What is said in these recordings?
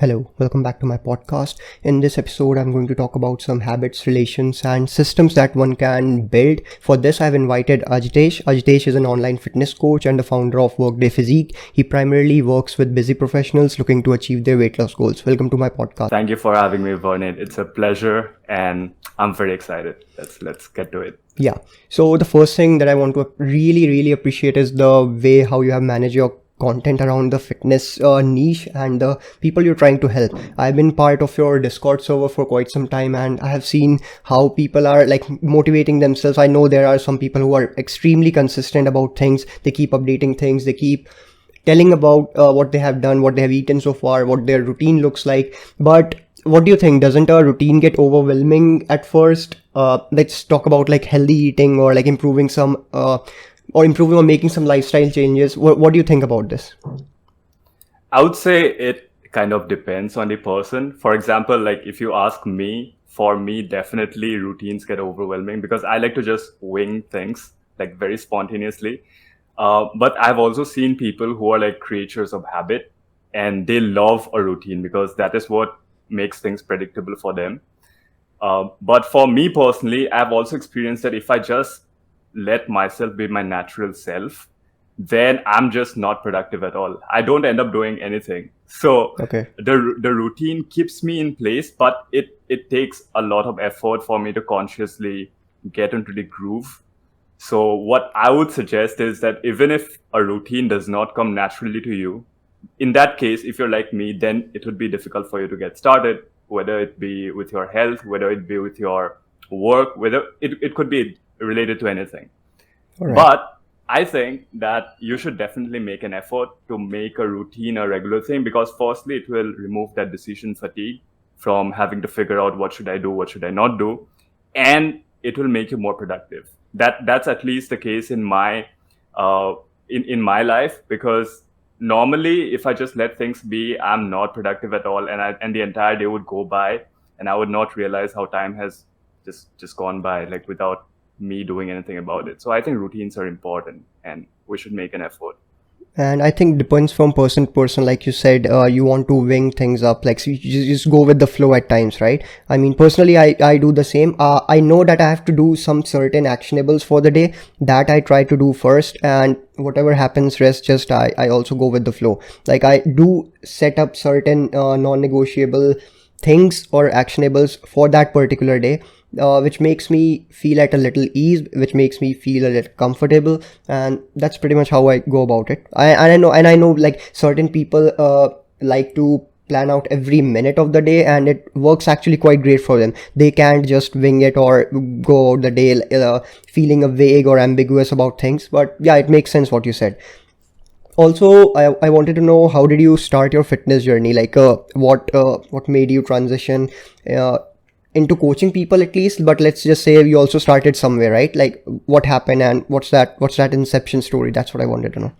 Hello, welcome back to my podcast. In this episode, I'm going to talk about some habits, relations, and systems that one can build. For this, I've invited Ajitesh. Ajitesh is an online fitness coach and the founder of Workday Physique. He primarily works with busy professionals looking to achieve their weight loss goals. Welcome to my podcast. Thank you for having me, Varnit. It's a pleasure and I'm very excited. Let's get to it. Yeah. So the first thing that I want to really appreciate is the way how you have managed your content around the fitness niche and the people you're trying to help. I've been part of your Discord server for quite some time and I have seen how people are like motivating themselves. I know there are some people who are extremely consistent about things. They keep updating things. They keep telling about what they have done, what they have eaten so far, what their routine looks like. But what do you think? Doesn't a routine get overwhelming at first? Let's talk about like healthy eating or like improving or making some lifestyle changes. What do you think about this? I would say it kind of depends on the person. For example, like if you ask me, for me, definitely routines get overwhelming because I like to just wing things like very spontaneously. But I've also seen people who are like creatures of habit and they love a routine because that is what makes things predictable for them. But for me personally, I've also experienced that if I just let myself be my natural self, then I'm just not productive at all. I don't end up doing anything. So Okay. the routine keeps me in place, but it takes a lot of effort for me to consciously get into the groove. So what I would suggest is that even if a routine does not come naturally to you, in that case, if you're like me, then it would be difficult for you to get started, whether it be with your health, whether it be with your work, whether it could be related to anything. All right. But I think that you should definitely make an effort to make a routine a regular thing because firstly, it will remove that decision fatigue from having to figure out what should I do, what should I not do, and it will make you more productive. That's at least the case in my in my life because normally if I just let things be, I'm not productive at all, and the entire day would go by, and I would not realize how time has just gone by like without me doing anything about it. So I think routines are important and we should make an effort. And I think depends from person to person. Like you said, you want to wing things up, like so you just go with the flow at times, right? I mean, personally, I do the same. I know that I have to do some certain actionables for the day that I try to do first, and whatever happens, rest just I also go with the flow. Like I do set up certain non-negotiable things or actionables for that particular day, which makes me feel at a little ease, which makes me feel a little comfortable, and that's pretty much how I go about it. I know like certain people like to plan out every minute of the day, and it works actually quite great for them. They can't just wing it or go out the day feeling vague or ambiguous about things. But yeah, it makes sense what you said. Also, I wanted to know, how did you start your fitness journey? Like what made you transition into coaching people at least? But let's just say you also started somewhere, right? Like what happened and what's that inception story? That's what I wanted to know.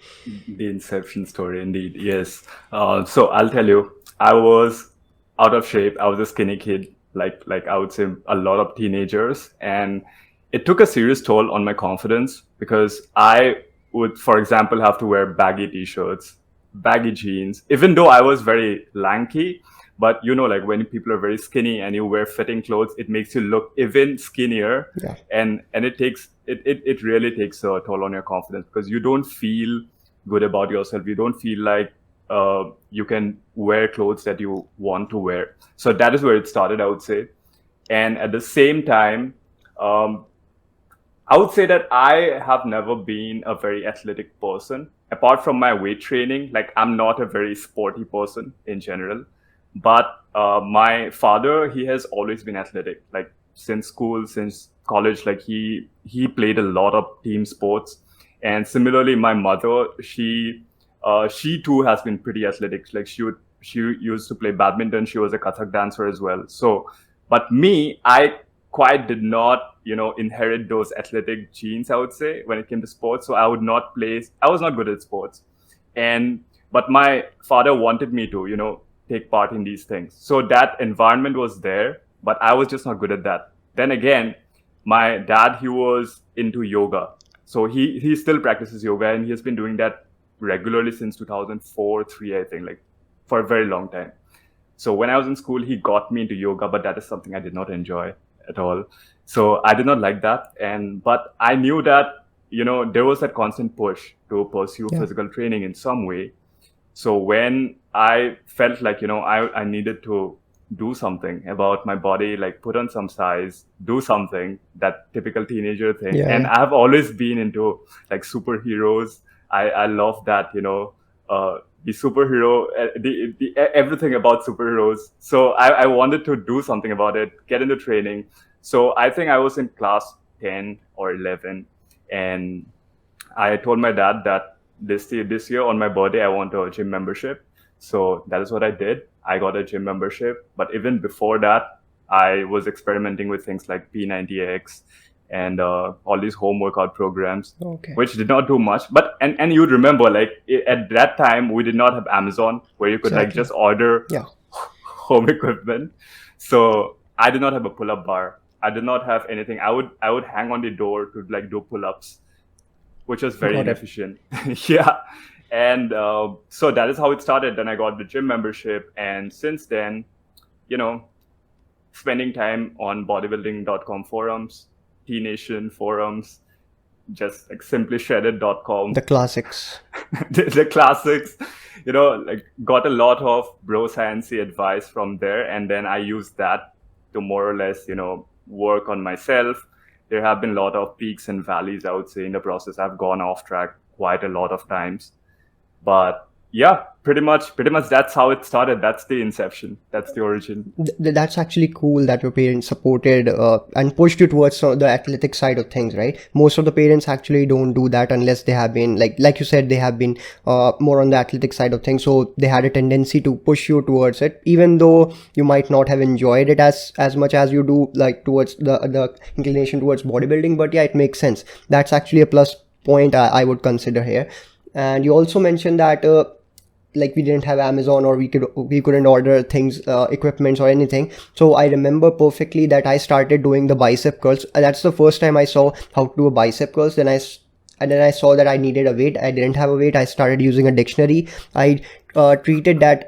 The inception story, indeed. Yes. So I'll tell you, I was out of shape. I was a skinny kid, like I would say a lot of teenagers, and it took a serious toll on my confidence because I would, for example, have to wear baggy t-shirts, baggy jeans, even though I was very lanky. But you know, like when people are very skinny and you wear fitting clothes, it makes you look even skinnier. Yeah. And it really takes a toll on your confidence because you don't feel good about yourself. You don't feel like you can wear clothes that you want to wear. So that is where it started, I would say. And at the same time, I would say that I have never been a very athletic person. Apart from my weight training, like I'm not a very sporty person in general. But my father, he has always been athletic, like since school, since college, like he played a lot of team sports. And similarly, my mother, she too has been pretty athletic. Like she used to play badminton. She was a Kathak dancer as well. So, but me, I quite did not, inherit those athletic genes, I would say, when it came to sports. So I was not good at sports. But my father wanted me to, take part in these things. So that environment was there, but I was just not good at that. Then again, my dad, he was into yoga. So he still practices yoga and he has been doing that regularly since 2004, 3, I think, like for a very long time. So when I was in school, he got me into yoga, but that is something I did not enjoy at all. So I did not like that. But I knew that, there was that constant push to pursue Yeah. physical training in some way. So when I felt like, I needed to do something about my body, like put on some size, do something, that typical teenager thing. Yeah. And Yeah. I've always been into like superheroes. I love that, the superhero, everything about superheroes. So I wanted to do something about it, get into training. So I think I was in class 10 or 11, and I told my dad that this year on my birthday I want a gym membership. So that is what I did. I got a gym membership. But even before that, I was experimenting with things like P90X and all these home workout programs, Okay. which did not do much. But and you'd remember, like at that time we did not have Amazon where you could like Exactly. just order Yeah. home equipment. So I did not have a pull-up bar. I did not have anything. I would hang on the door to like do pull-ups, which was very Got it. inefficient. Yeah. And so that is how it started. Then I got the gym membership. And since then, you know, spending time on bodybuilding.com forums, T Nation forums, just like simplyshredded.com, The classics. the classics, like got a lot of bro sciencey advice from there. And then I used that to more or less, work on myself. There have been a lot of peaks and valleys, I would say, in the process. I've gone off track quite a lot of times. But yeah, pretty much that's how it started. That's the inception. That's the origin. That's actually cool that your parents supported and pushed you towards the athletic side of things, right? Most of the parents actually don't do that unless they have been like you said, they have been more on the athletic side of things, so they had a tendency to push you towards it, even though you might not have enjoyed it as much as you do, like towards the inclination towards bodybuilding. But yeah, it makes sense. That's actually a plus point I would consider here. And you also mentioned that like we didn't have Amazon, or we couldn't order things, equipments or anything. So I remember perfectly that I started doing the bicep curls. That's the first time I saw how to do a bicep curls. And then I saw that I needed a weight. I didn't have a weight. I started using a dictionary. I treated that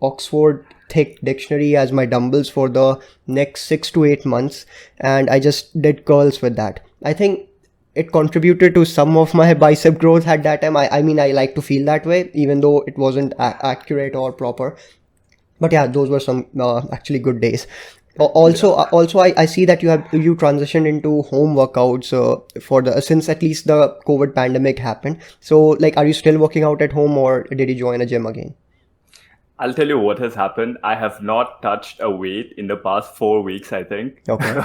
Oxford thick dictionary as my dumbbells for the next 6 to 8 months, and I just did curls with that. I think it contributed to some of my bicep growth at that time. I mean, I like to feel that way, even though it wasn't accurate or proper. But yeah, those were some actually good days. Also, I see that you transitioned into home workouts for the since at least the COVID pandemic happened. So like, are you still working out at home, or did you join a gym again? I'll tell you what has happened. I have not touched a weight in the past 4 weeks, I think. Okay.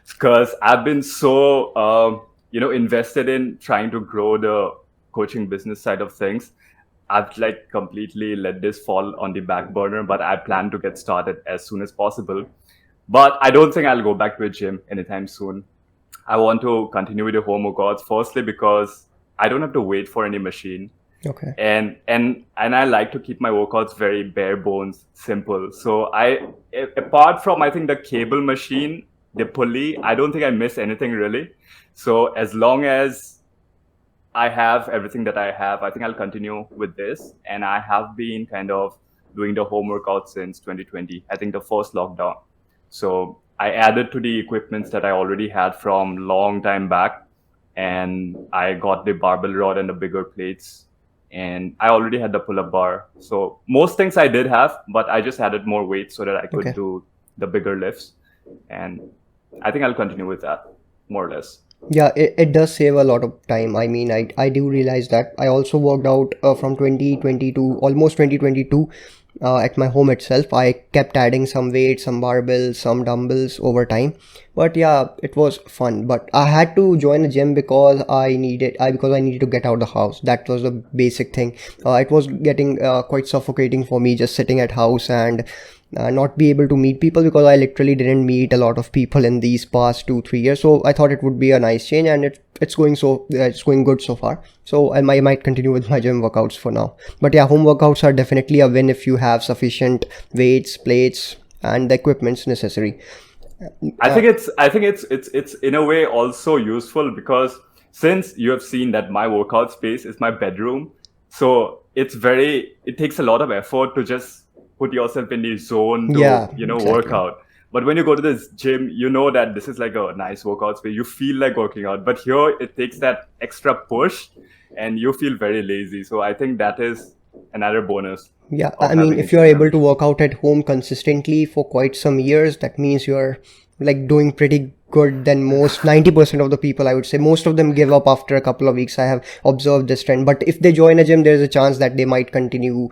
Because I've been so, invested in trying to grow the coaching business side of things. I've like completely let this fall on the back burner, but I plan to get started as soon as possible. But I don't think I'll go back to a gym anytime soon. I want to continue with the home workouts, firstly because I don't have to wait for any machine, Okay. and I like to keep my workouts very bare bones, simple. So apart from I think the cable machine, the pulley, I don't think I miss anything really. So as long as I have everything that I have, I think I'll continue with this. And I have been kind of doing the home workout since 2020. I think the first lockdown. So I added to the equipments that I already had from long time back, and I got the barbell rod and the bigger plates, and I already had the pull-up bar. So most things I did have, but I just added more weight so that I could Okay. do the bigger lifts, and I think I'll continue with that more or less. Yeah, it does save a lot of time. I mean, I do realize that. I also worked out from 2020 to almost 2022 at my home itself. I kept adding some weights, some barbells, some dumbbells over time. But yeah, it was fun. But I had to join a gym because I needed to get out of the house. That was the basic thing. It was getting quite suffocating for me just sitting at house and not be able to meet people, because I literally didn't meet a lot of people in these past 2 3 years. So I thought it would be a nice change, and it's going good so far. So I might continue with my gym workouts for now. But yeah, home workouts are definitely a win if you have sufficient weights, plates, and the equipments necessary. I think it's in a way also useful because since you have seen that my workout space is my bedroom, so it takes a lot of effort to just put yourself in the zone Yeah, to, you know, work exactly. out. But when you go to this gym, you know that this is like a nice workout space. You feel like working out. But here it takes that extra push and you feel very lazy. So I think that is another bonus Yeah, of I mean, having a if you're gym able to membership. work out at home consistently for quite some years, that means you're like doing pretty good than most 90% of the people, I would say. Most of them give up after a couple of weeks. I have observed this trend. But if they join a gym, there's a chance that they might continue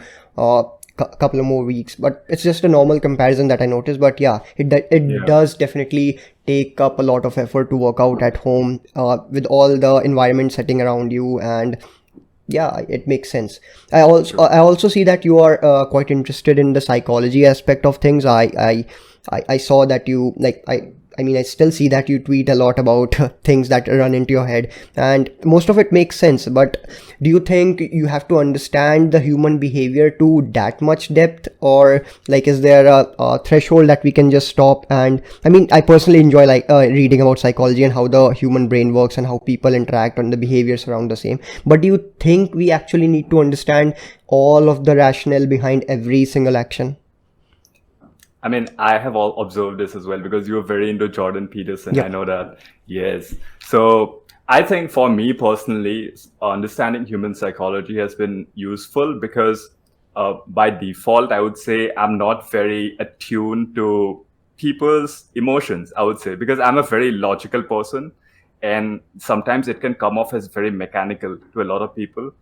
couple of more weeks. But it's just a normal comparison that I noticed. But yeah, it Yeah. does definitely take up a lot of effort to work out at home with all the environment setting around you. And yeah, it makes sense. I also see that you are quite interested in the psychology aspect of things. I saw that you like I mean, I still see that you tweet a lot about things that run into your head, and most of it makes sense. But do you think you have to understand the human behavior to that much depth, or like is there a threshold that we can just stop? And I mean, I personally enjoy like reading about psychology and how the human brain works and how people interact and the behaviors around the same. But do you think we actually need to understand all of the rationale behind every single action? I mean, I have all observed this as well because you're very into Jordan Peterson. I Yep. know that. Yes. So I think for me personally, understanding human psychology has been useful because by default, I would say I'm not very attuned to people's emotions, I would say, because I'm a very logical person. And sometimes it can come off as very mechanical to a lot of people.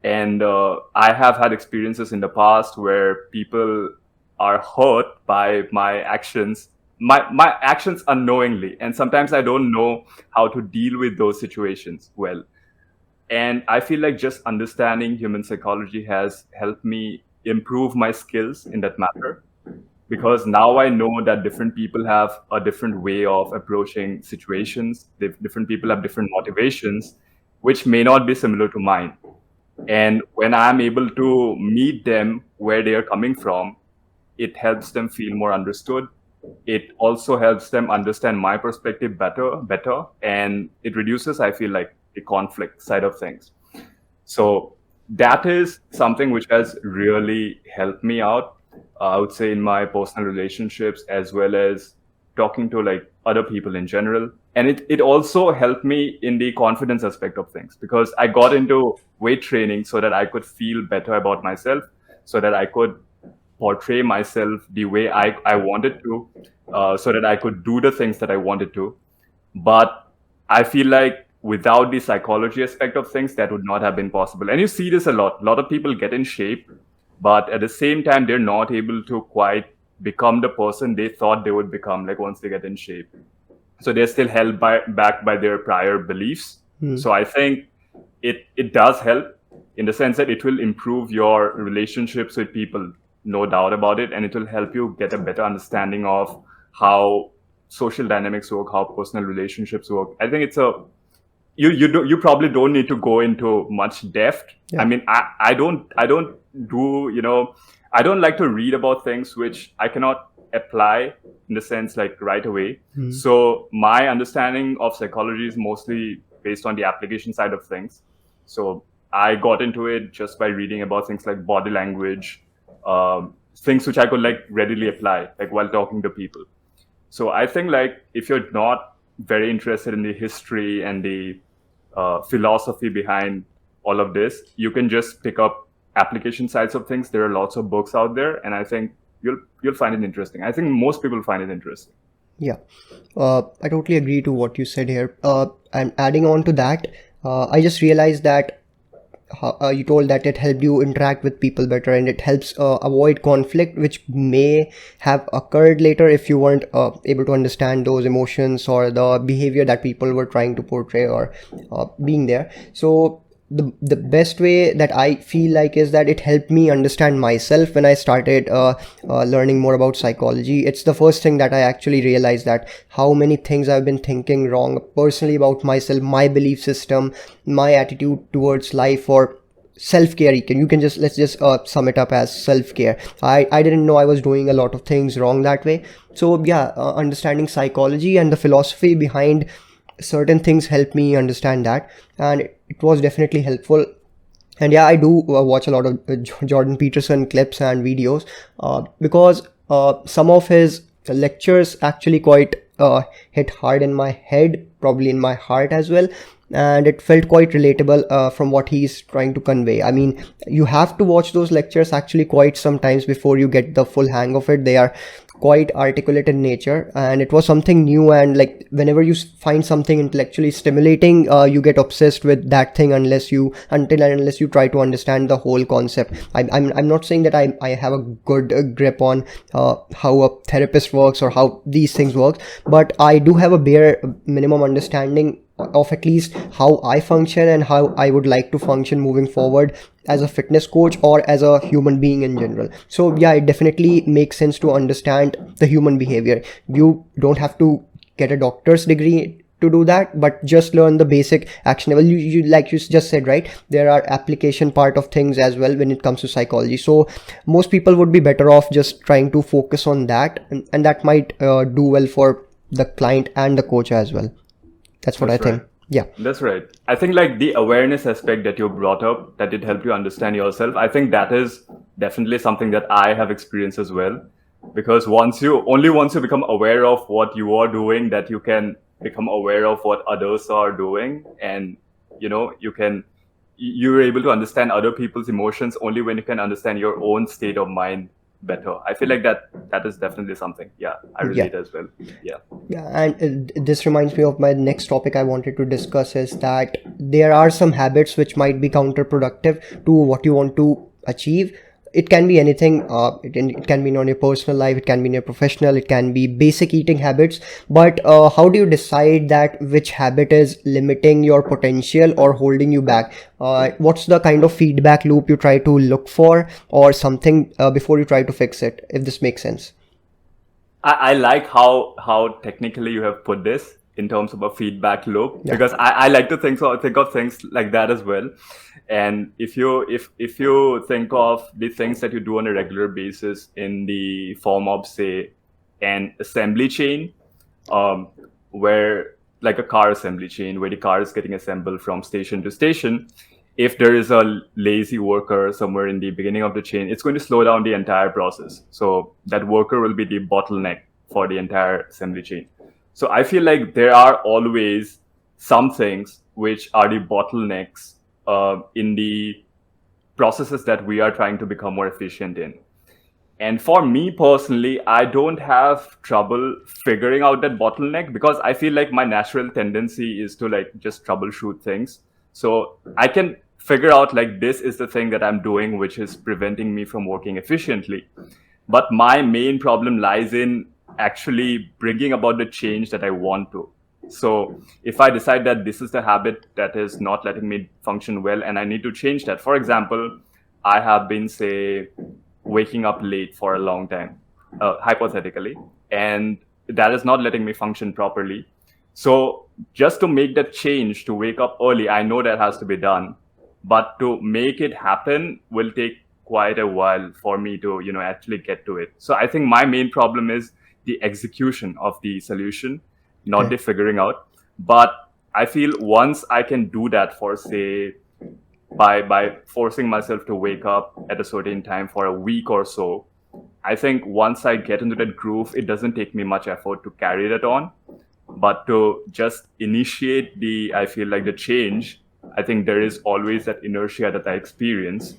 And I have had experiences in the past where people are hurt by my actions, my actions unknowingly, and sometimes I don't know how to deal with those situations well. And I feel like just understanding human psychology has helped me improve my skills in that matter, because now I know that different people have a different way of approaching situations. Different people have different motivations which may not be similar to mine. And when I'm able to meet them where they are coming from, it helps them feel more understood. It also helps them understand my perspective better, and it reduces, I feel like, the conflict side of things. So that is something which has really helped me out, I would say, in my personal relationships as well as talking to like other people in general. And it also helped me in the confidence aspect of things because I got into weight training so that I could feel better about myself, so that I could portray myself the way I wanted to, so that I could do the things that I wanted to. But I feel like without the psychology aspect of things, that would not have been possible. And you see this a lot. A lot of people get in shape, but at the same time, they're not able to quite become the person they thought they would become, like once they get in shape. So they're still held back by their prior beliefs. Hmm. So I think it does help in the sense that it will improve your relationships with people, no doubt about it, and it will help you get a better understanding of how social dynamics work, how personal relationships work. I think it's a you probably don't need to go into much depth. I Yeah. mean, I don't do, you know, I don't like to read about things which I cannot apply in the sense like right away. Hmm. So my understanding of psychology is mostly based on the application side of things. So I got into it just by reading about things like body language, things which I could like readily apply, like while talking to people. So I think like if you're not very interested in the history and the philosophy behind all of this, you can just pick up application sides of things. There are lots of books out there, and I think you'll find it interesting. I think most people find it interesting. Yeah. I totally agree to what you said here. And adding on to that, I just realized that you told that it helped you interact with people better and it helps avoid conflict, which may have occurred later if you weren't able to understand those emotions or the behavior that people were trying to portray or being there. So the best way that I feel like is that it helped me understand myself when I started learning more about psychology. It's the first thing that I actually realized, that how many things I've been thinking wrong personally about myself, my belief system, my attitude towards life, or self-care. You can just let's just sum it up as self-care. I didn't know I was doing a lot of things wrong that way. So yeah, understanding psychology and the philosophy behind certain things helped me understand that, and it was definitely helpful. And yeah, I do watch a lot of Jordan Peterson clips and videos, because some of his lectures actually quite hit hard in my head, probably in my heart as well. And it felt quite relatable from what he's trying to convey. I mean, you have to watch those lectures actually quite sometimes before you get the full hang of it. They are quite articulate in nature, and it was something new. And like, whenever you find something intellectually stimulating, you get obsessed with that thing unless you try to understand the whole concept. I'm not saying that I have a good grip on how a therapist works or how these things work, but I do have a bare minimum understanding of at least how I function and how I would like to function moving forward as a fitness coach or as a human being in general. So yeah, it definitely makes sense to understand the human behavior. You don't have to get a doctor's degree to do that, but just learn the basic actionable. You like you just said, right, there are application part of things as well when it comes to psychology. So most people would be better off just trying to focus on that, and that might do well for the client and the coach as well. That's what I That's right. think. Yeah. That's right. I think like the awareness aspect that you brought up, that it helped you understand yourself. I think that is definitely something that I have experienced as well. Because once you become aware of what you are doing, that you can become aware of what others are doing, and you're able to understand other people's emotions only when you can understand your own state of mind better. I feel like that is definitely something. Yeah, I Yeah. relate as well. Yeah. Yeah, and this reminds me of my next topic I wanted to discuss, is that there are some habits which might be counterproductive to what you want to achieve. It can be anything. It can be in your personal life, it can be in your professional, it can be basic eating habits. But how do you decide that which habit is limiting your potential or holding you back? What's the kind of feedback loop you try to look for, or something before you try to fix it, if this makes sense? I like how technically you have put this in terms of a feedback loop, Yeah. because I like to think of things like that as well. And if you think of the things that you do on a regular basis in the form of, say, an assembly chain, where, like a car assembly chain, where the car is getting assembled from station to station, if there is a lazy worker somewhere in the beginning of the chain, it's going to slow down the entire process. So that worker will be the bottleneck for the entire assembly chain. So I feel like there are always some things which are the bottlenecks in the processes that we are trying to become more efficient in. And for me personally, I don't have trouble figuring out that bottleneck, because I feel like my natural tendency is to like just troubleshoot things. So I can figure out like, this is the thing that I'm doing which is preventing me from working efficiently. But my main problem lies in actually bringing about the change that I want to. So if I decide that this is the habit that is not letting me function well and I need to change that, for example, I have been, say, waking up late for a long time, hypothetically, and that is not letting me function properly. So just to make that change to wake up early, I know that has to be done, but to make it happen will take quite a while for me to actually get to it. So I think my main problem is the execution of the solution, not Okay. the figuring out. But I feel once I can do that for, say, by forcing myself to wake up at a certain time for a week or so, I think once I get into that groove, it doesn't take me much effort to carry that on. But to just initiate I feel like the change, I think there is always that inertia that I experience.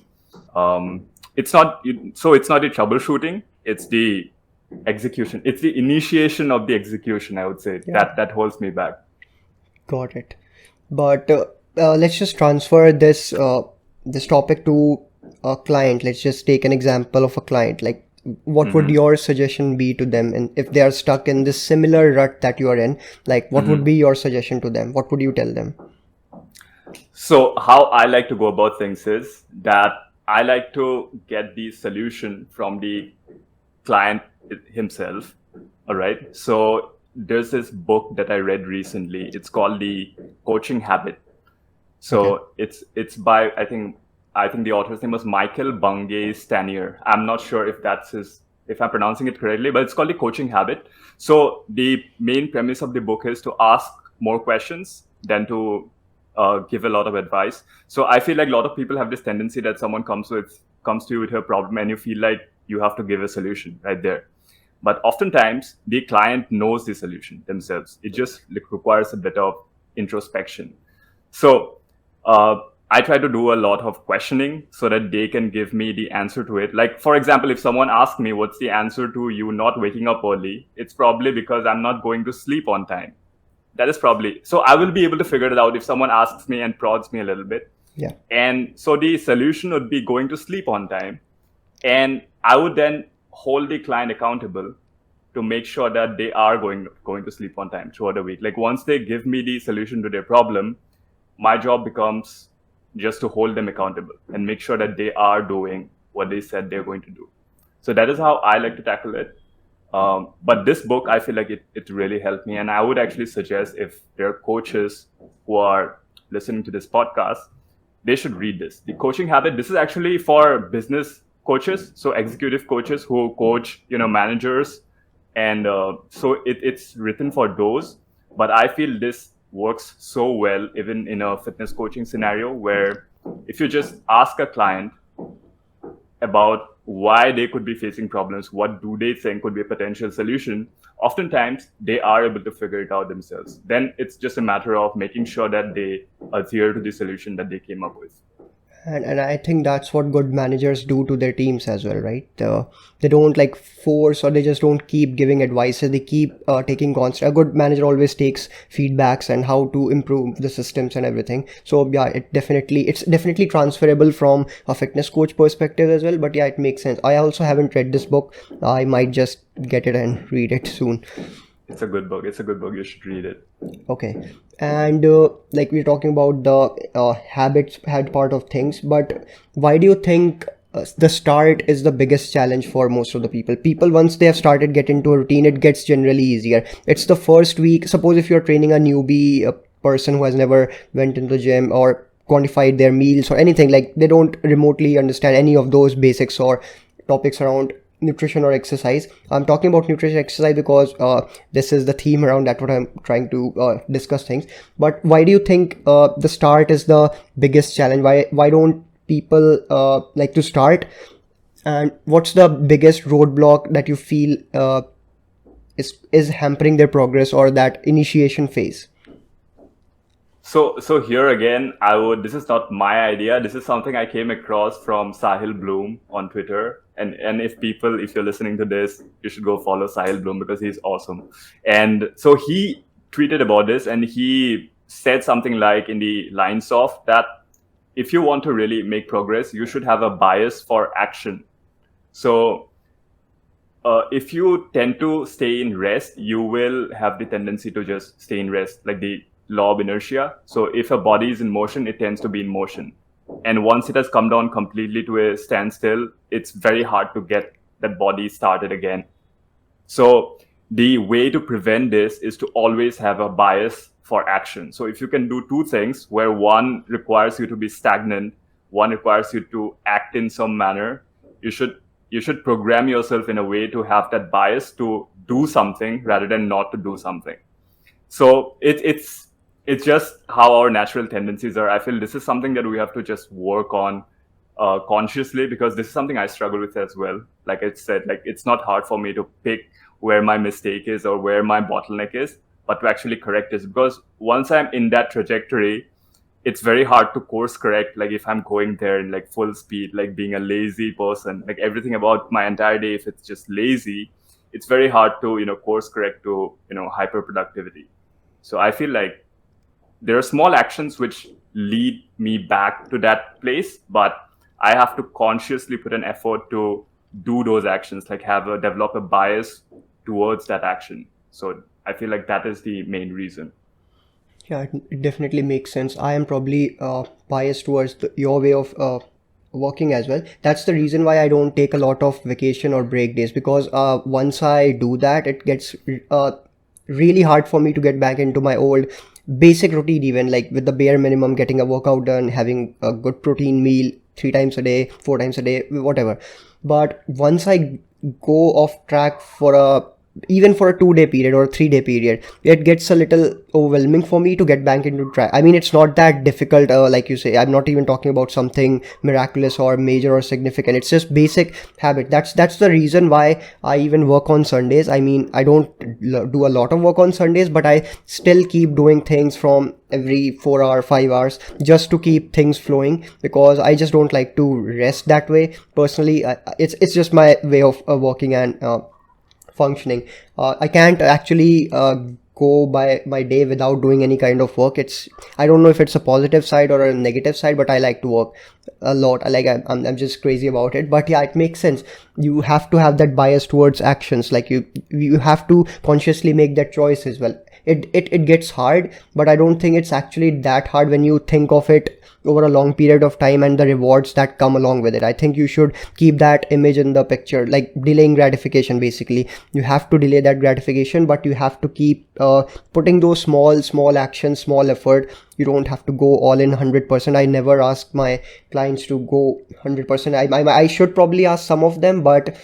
It's not so it's not the troubleshooting, it's the execution, it's the initiation of the execution, I would say, Yeah. that holds me back. Got it. But let's just transfer this topic to a client. Let's just take an example of a client. Like, what would Mm-hmm. your suggestion be to them? And if they are stuck in this similar rut that you are in, like, what would Mm-hmm. be your suggestion to them? What would you tell them? So how I like to go about things is that I like to get the solution from the client himself. All right. So there's this book that I read recently. It's called The Coaching Habit. Okay. So it's by, I think the author's name was Michael Bungay Stanier. I'm not sure if I'm pronouncing it correctly, but it's called The Coaching Habit. So the main premise of the book is to ask more questions than to give a lot of advice. So I feel like a lot of people have this tendency that someone comes to you with a problem, and you feel like you have to give a solution right there. But oftentimes the client knows the solution themselves. It just requires a bit of introspection. So I try to do a lot of questioning so that they can give me the answer to it. Like, for example, if someone asks me what's the answer to you not waking up early, it's probably because I'm not going to sleep on time. That is probably, so I will be able to figure it out if someone asks me and prods me a little bit. Yeah. And so the solution would be going to sleep on time. And I would then hold the client accountable to make sure that they are going to sleep on time throughout the week. Like, once they give me the solution to their problem, my job becomes just to hold them accountable and make sure that they are doing what they said they're going to do. So that is how I like to tackle it. But this book, I feel like it really helped me. And I would actually suggest, if there are coaches who are listening to this podcast, they should read this. The Coaching Habit, this is actually for business coaches, so executive coaches who coach, managers. And so it's written for those. But I feel this works so well even in a fitness coaching scenario, where if you just ask a client about why they could be facing problems, what do they think could be a potential solution, oftentimes they are able to figure it out themselves. Then it's just a matter of making sure that they adhere to the solution that they came up with. And I think that's what good managers do to their teams as well, right? They don't like force, or they just don't keep giving advices. They keep taking constant. A good manager always takes feedbacks and how to improve the systems and everything. So yeah, it's definitely transferable from a fitness coach perspective as well. But yeah, it makes sense. I also haven't read this book. I might just get it and read it soon. It's a good book. You should read it. Okay. And like we're talking about the habit part of things, but why do you think the start is the biggest challenge for most of the people? Once they have started get into a routine, it gets generally easier. It's the first week. Suppose if you're training a newbie, a person who has never went into the gym or quantified their meals or anything, like they don't remotely understand any of those basics or topics around nutrition or exercise. I'm talking about nutrition exercise because this is the theme around that what I'm trying to discuss things. But why do you think the start is the biggest challenge? Why don't people like to start? And what's the biggest roadblock that you feel is hampering their progress or that initiation phase? So here again, this is not my idea. This is something I came across from Sahil Bloom on Twitter. And if you're listening to this, you should go follow Sahil Bloom because he's awesome. And so he tweeted about this, and he said something like in the lines of that, if you want to really make progress, you should have a bias for action. So if you tend to stay in rest, you will have the tendency to just stay in rest, like the law of inertia. So if a body is in motion, it tends to be in motion. And once it has come down completely to a standstill, it's very hard to get that body started again. So the way to prevent this is to always have a bias for action. So if you can do two things, where one requires you to be stagnant, one requires you to act in some manner, you should program yourself in a way to have that bias to do something rather than not to do something. So it's just how our natural tendencies are. I feel this is something that we have to just work on consciously, because this is something I struggle with as well. Like I said, like it's not hard for me to pick where my mistake is or where my bottleneck is, but to actually correct this. Because once I'm in that trajectory, it's very hard to course correct. Like if I'm going there in like full speed, like being a lazy person, like everything about my entire day, if it's just lazy, it's very hard to, course correct to, hyper productivity. So I feel like there are small actions which lead me back to that place, but I have to consciously put an effort to do those actions, like develop a bias towards that action. So I feel like that is the main reason. Yeah, it definitely makes sense. I am probably biased towards your way of working as well. That's the reason why I don't take a lot of vacation or break days, because once I do that, it gets really hard for me to get back into my old basic routine, even like with the bare minimum, getting a workout done, having a good protein meal 3 times a day, 4 times a day, whatever. But once I go off track for a even for a 2-day period or a 3-day period, it gets a little overwhelming for me to get back into track. I mean, it's not that difficult, like you say. I'm not even talking about something miraculous or major or significant. It's just basic habit. That's the reason why I even work on Sundays. I mean, I don't do a lot of work on Sundays, but I still keep doing things from every 4 hour 5 hours just to keep things flowing, because I just don't like to rest that way personally. It's just my way of working and functioning. I can't actually go by my day without doing any kind of work. I don't know if it's a positive side or a negative side, but I like to work a lot. I'm just crazy about it. But yeah, it makes sense. You have to have that bias towards actions. Like you have to consciously make that choice as well. It gets hard, but I don't think it's actually that hard when you think of it over a long period of time and the rewards that come along with it. I think you should keep that image in the picture, like delaying gratification. Basically, you have to delay that gratification, but you have to keep putting those small actions, small effort. You don't have to go all in 100%. I never ask my clients to go 100%. I should probably ask some of them, but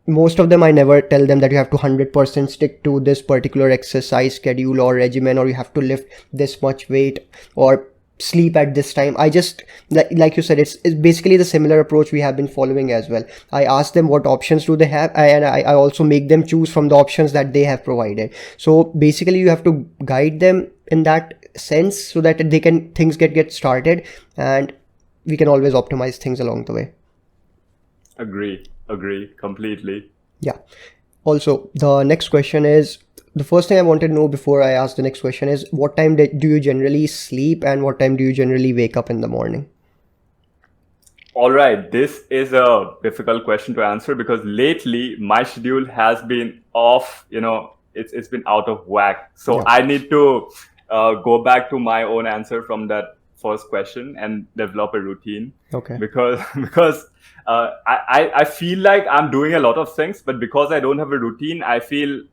most of them I never tell them that you have to 100% stick to this particular exercise schedule or regimen, or you have to lift this much weight or sleep at this time. I just, like you said, it's basically the similar approach we have been following as well. I ask them what options do they have, and I also make them choose from the options that they have provided. So basically you have to guide them in that sense so that things get started, and we can always optimize things along the way. Agree completely. Yeah. Also, the next question is, the first thing I wanted to know before I ask the next question is, what time do you generally sleep and what time do you generally wake up in the morning? All right, this is a difficult question to answer because lately my schedule has been off, it's been out of whack. So Yeah. I need to go back to my own answer from that first question and develop a routine. Okay. Because I feel like I'm doing a lot of things, but because I don't have a routine, I feel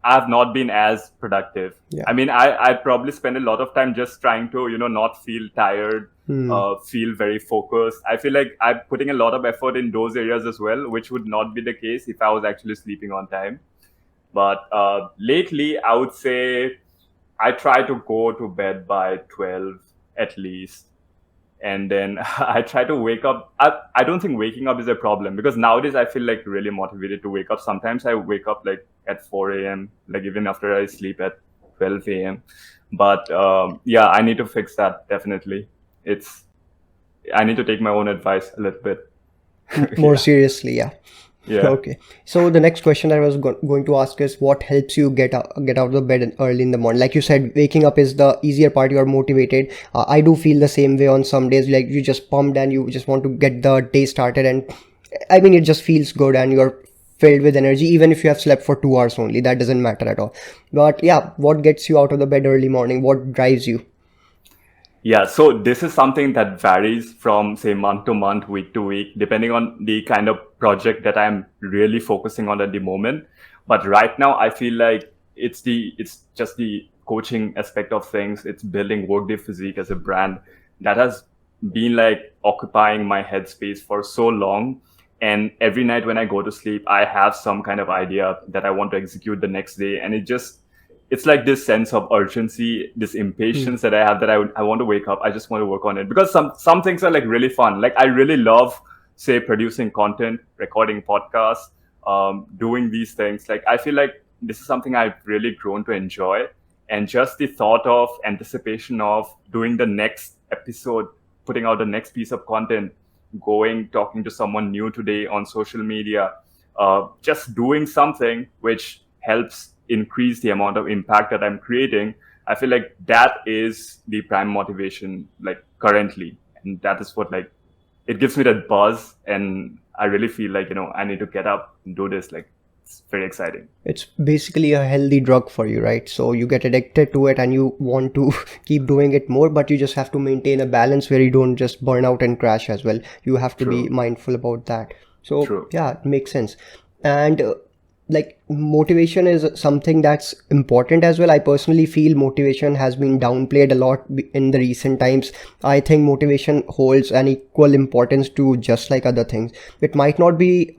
I've not been as productive. Yeah. I mean, I probably spend a lot of time just trying to, not feel tired, feel very focused. I feel like I'm putting a lot of effort in those areas as well, which would not be the case if I was actually sleeping on time. But lately, I would say I try to go to bed by 12 at least. And then I try to wake up. I don't think waking up is a problem because nowadays I feel like really motivated to wake up. Sometimes I wake up like at 4 a.m., like even after I sleep at 12 a.m. But yeah, I need to fix that definitely. I need to take my own advice a little bit. More Yeah. seriously, yeah. Yeah. Okay. So the next question I was going to ask is, what helps you get out of the bed early in the morning? Like you said, waking up is the easier part. You are motivated. I do feel the same way on some days. Like you just pumped and you just want to get the day started, and I mean, it just feels good and you're filled with energy, even if you have slept for 2 hours only. That doesn't matter at all. But yeah, what gets you out of the bed early morning? What drives you? Yeah, so this is something that varies from, say, month to month, week to week, depending on the kind of project that I'm really focusing on at the moment. But right now, I feel like it's just the coaching aspect of things. It's building Workday Physique as a brand that has been like occupying my headspace for so long. And every night when I go to sleep, I have some kind of idea that I want to execute the next day, and it's like this sense of urgency, this impatience that I have that I want to wake up. I just want to work on it because some things are like really fun. Like I really love, say, producing content, recording podcasts, doing these things. Like I feel like this is something I've really grown to enjoy. And just the thought of anticipation of doing the next episode, putting out the next piece of content, talking to someone new today on social media, just doing something which helps increase the amount of impact that I'm creating. I feel like that is the prime motivation, like currently. And that is what like, it gives me that buzz. And I really feel like, I need to get up and do this. Like, it's very exciting. It's basically a healthy drug for you, right? So you get addicted to it and you want to keep doing it more, but you just have to maintain a balance where you don't just burn out and crash as well. You have to be True. mindful about that. So True. yeah, it makes sense. And like motivation is something that's important as well. I personally feel motivation has been downplayed a lot in the recent times. I think motivation holds an equal importance to just like other things. It might not be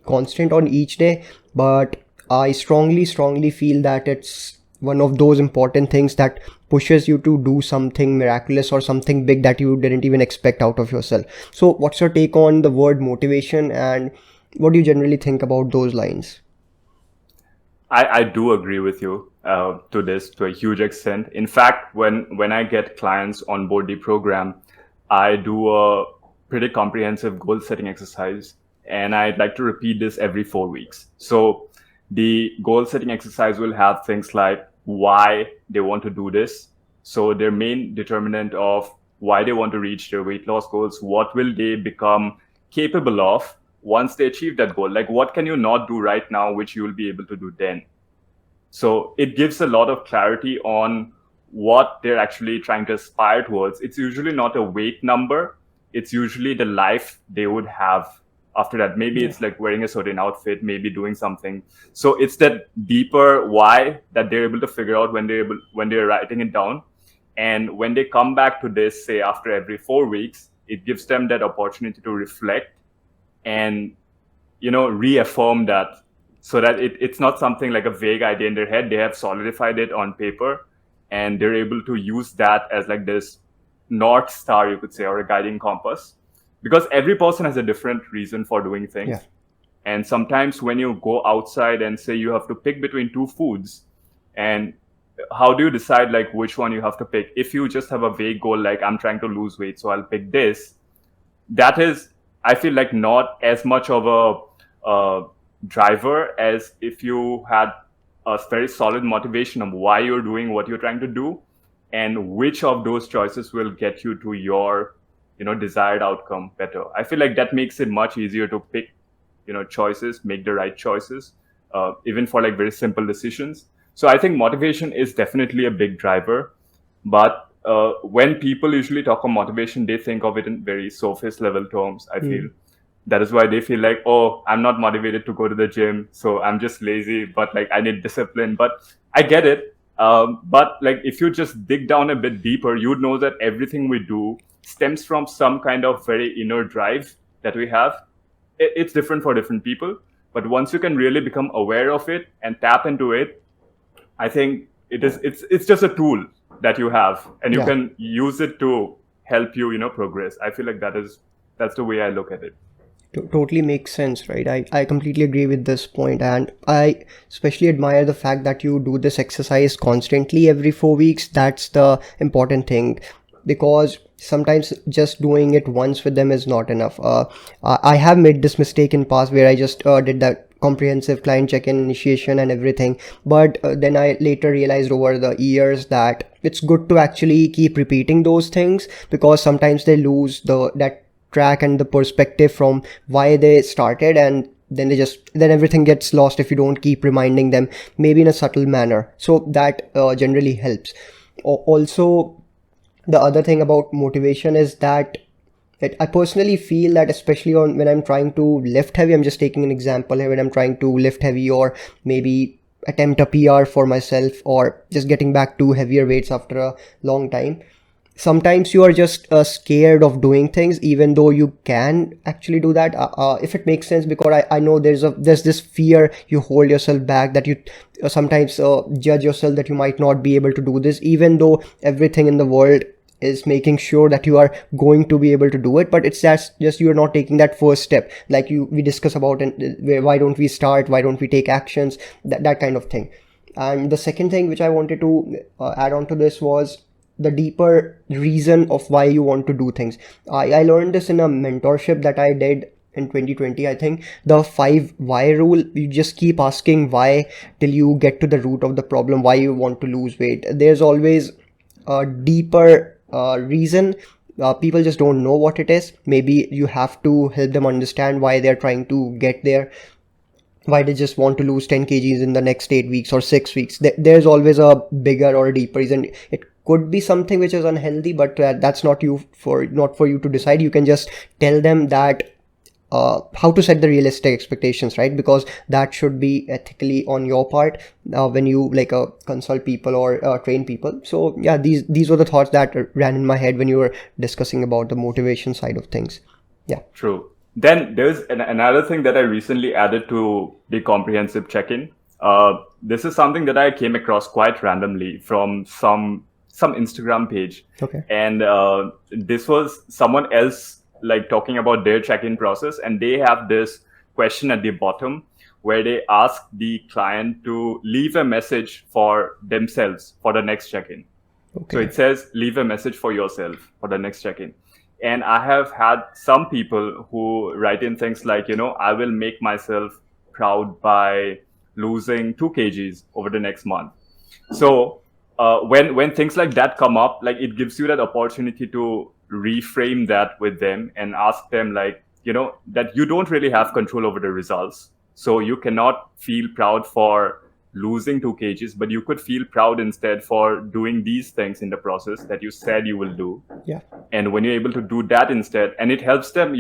constant on each day, but I strongly feel that it's one of those important things that pushes you to do something miraculous or something big that you didn't even expect out of yourself. So what's your take on the word motivation, and what do you generally think about those lines? I do agree with you to this to a huge extent. In fact, when I get clients on board the program, I do a pretty comprehensive goal setting exercise, and I'd like to repeat this every 4 weeks. So the goal setting exercise will have things like why they want to do this. So their main determinant of why they want to reach their weight loss goals, what will they become capable of once they achieve that goal? Like, what can you not do right now, which you will be able to do then? So it gives a lot of clarity on what they're actually trying to aspire towards. It's usually not a weight number. It's usually the life they would have after that. Maybe it's like wearing a certain outfit, maybe doing something. So it's that deeper why that they're able to figure out when they're writing it down. And when they come back to this, say after every 4 weeks, it gives them that opportunity to reflect and reaffirm that, so that it's not something like a vague idea in their head. They have solidified it on paper, and they're able to use that as like this north star, you could say, or a guiding compass, because every person has a different reason for doing things. Yeah. And sometimes when you go outside and say you have to pick between two foods, and how do you decide like which one you have to pick? If you just have a vague goal like I'm trying to lose weight, so I'll pick this, that is, I feel like, not as much of a driver as if you had a very solid motivation of why you're doing what you're trying to do, and which of those choices will get you to your desired outcome better. I feel like that makes it much easier to pick choices, make the right choices, even for like very simple decisions. So I think motivation is definitely a big driver. But when people usually talk of motivation, they think of it in very surface level terms, I feel. That is why they feel like, oh, I'm not motivated to go to the gym, so I'm just lazy, but like I need discipline. But I get it. But like if you just dig down a bit deeper, you'd know that everything we do stems from some kind of very inner drive that we have. It's different for different people. But once you can really become aware of it and tap into it, I think it's just a tool that you have, and you can use it to help you progress. I feel like that's the way I look at it. Totally makes sense, right? I completely agree with this point, and I especially admire the fact that you do this exercise constantly every 4 weeks. That's the important thing, because sometimes just doing it once with them is not enough. I have made this mistake in past where I just did that comprehensive client check-in initiation and everything, but then I later realized over the years that it's good to actually keep repeating those things, because sometimes they lose that track and the perspective from why they started, and then everything gets lost if you don't keep reminding them, maybe in a subtle manner. So that generally helps. Also, the other thing about motivation is that I personally feel that, especially when I'm trying to lift heavy, I'm just taking an example here, when I'm trying to lift heavy or maybe attempt a PR for myself, or just getting back to heavier weights after a long time, sometimes you are just scared of doing things, even though you can actually do that, if it makes sense, because I know there's this fear, you hold yourself back, that you sometimes judge yourself that you might not be able to do this, even though everything in the world is making sure that you are going to be able to do it. But it's just you're not taking that first step, like we discuss about, and why don't we start, why don't we take actions, that kind of thing. And the second thing which I wanted to add on to this was the deeper reason of why you want to do things. I learned this in a mentorship that I did in 2020, I think, the 5 why rule. You just keep asking why till you get to the root of the problem, why you want to lose weight. There's always a deeper reason. People just don't know what it is. Maybe you have to help them understand why they're trying to get there, why they just want to lose 10 kgs in the next 8 weeks or 6 weeks. There's always a bigger or a deeper reason. It could be something which is unhealthy, but that's not for you to decide. You can just tell them that how to set the realistic expectations, right? Because that should be ethically on your part when you like consult people or train people. So yeah, these were the thoughts that ran in my head when you were discussing about the motivation side of things. Yeah, true. Then there's another thing that I recently added to the comprehensive check-in. This is something that I came across quite randomly from some Instagram page, Okay. and this was someone else like talking about their check-in process, and they have this question at the bottom where they ask the client to leave a message for themselves for the next check-in. So Okay. it says, leave a message for yourself for the next check-in. And I have had some people who write in things like, I will make myself proud by losing 2 kgs over the next month. So when things like that come up, like it gives you that opportunity to reframe that with them and ask them like, that you don't really have control over the results. So you cannot feel proud for losing 2 kgs, but you could feel proud instead for doing these things in the process that you said you will do. Yeah. And when you're able to do that instead, and it helps them,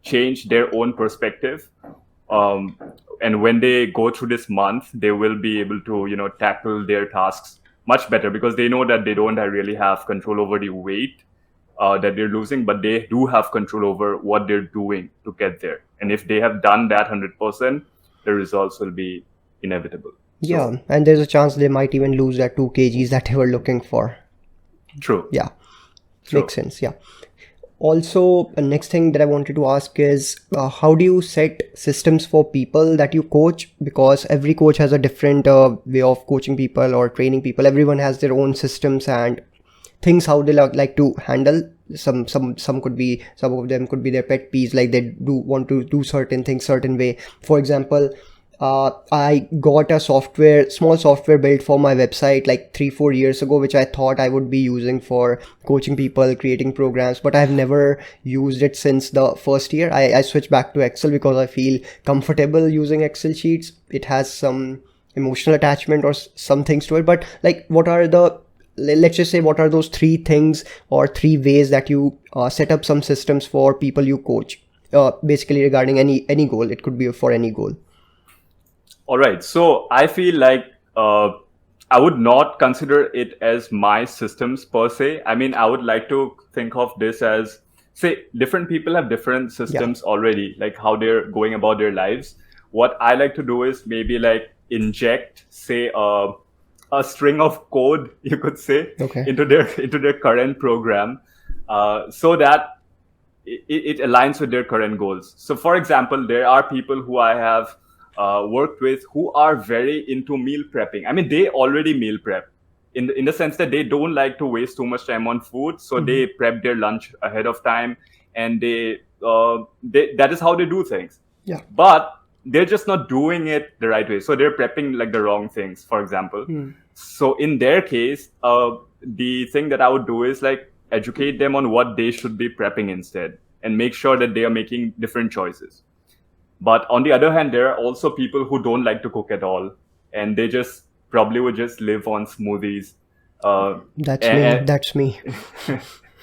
change their own perspective. And when they go through this month, they will be able to, tackle their tasks much better because they know that they don't really have control over the weight that they're losing, but they do have control over what they're doing to get there. And if they have done that 100%, the results will be inevitable. Yeah, and there's a chance they might even lose that 2 kgs that they were looking for. True. Yeah, True. makes sense. Yeah. Also, the next thing that I wanted to ask is how do you set systems for people that you coach? Because every coach has a different way of coaching people or training people. Everyone has their own systems and things how they like to handle. Some could be, some of them could be their pet peeves, like they do want to do certain things certain way. For example, I got a small software built for my website like 3-4 years ago, which I thought I would be using for coaching people, creating programs, but I've never used it since the first year. I switched back to Excel because I feel comfortable using Excel sheets. It has some emotional attachment or some things to it, but like let's just say, what are those 3 things or 3 ways that you set up some systems for people you coach, basically regarding any goal? It could be for any goal. All right. So I feel like I would not consider it as my systems per se. I mean, I would like to think of this as, say, different people have different systems already, like how they're going about their lives. What I like to do is maybe like inject, say, a string of code, you could say, Okay. into their current program, so that it aligns with their current goals. So, for example, there are people who I have worked with who are very into meal prepping. I mean, they already meal prep in the sense that they don't like to waste too much time on food, so they prep their lunch ahead of time, and they that is how they do things. Yeah. But they're just not doing it the right way, so they're prepping like the wrong things, for example. So in their case, the thing that I would do is like educate them on what they should be prepping instead, and make sure that they are making different choices. But on the other hand, there are also people who don't like to cook at all, and they just probably would just live on smoothies. That's me.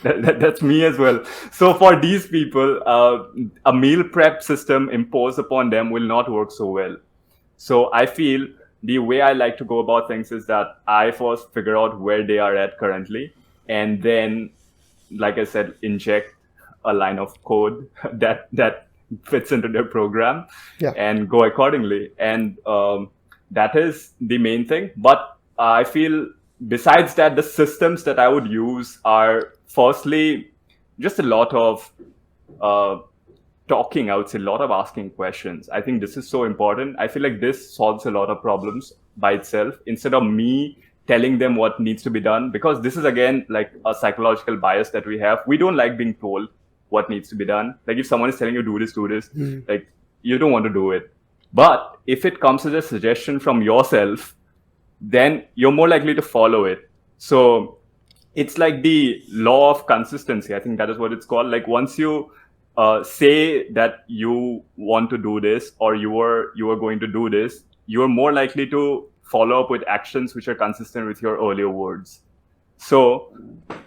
That's me as well. So for these people, a meal prep system imposed upon them will not work so well. So I feel the way I like to go about things is that I first figure out where they are at currently, and then, like I said, inject a line of code that fits into their program, and go accordingly. And that is the main thing. But I feel besides that, the systems that I would use are firstly just a lot of talking. I would say a lot of asking questions. I think this is so important. I feel like this solves a lot of problems by itself instead of me telling them what needs to be done, because this is again like a psychological bias that we have. We don't like being told what needs to be done. Like if someone is telling you do this, like you don't want to do it. But if it comes as a suggestion from yourself, then you're more likely to follow it. So it's like the law of consistency. I think that is what it's called. Like once you say that you want to do this, or you are going to do this, you are more likely to follow up with actions which are consistent with your earlier words. So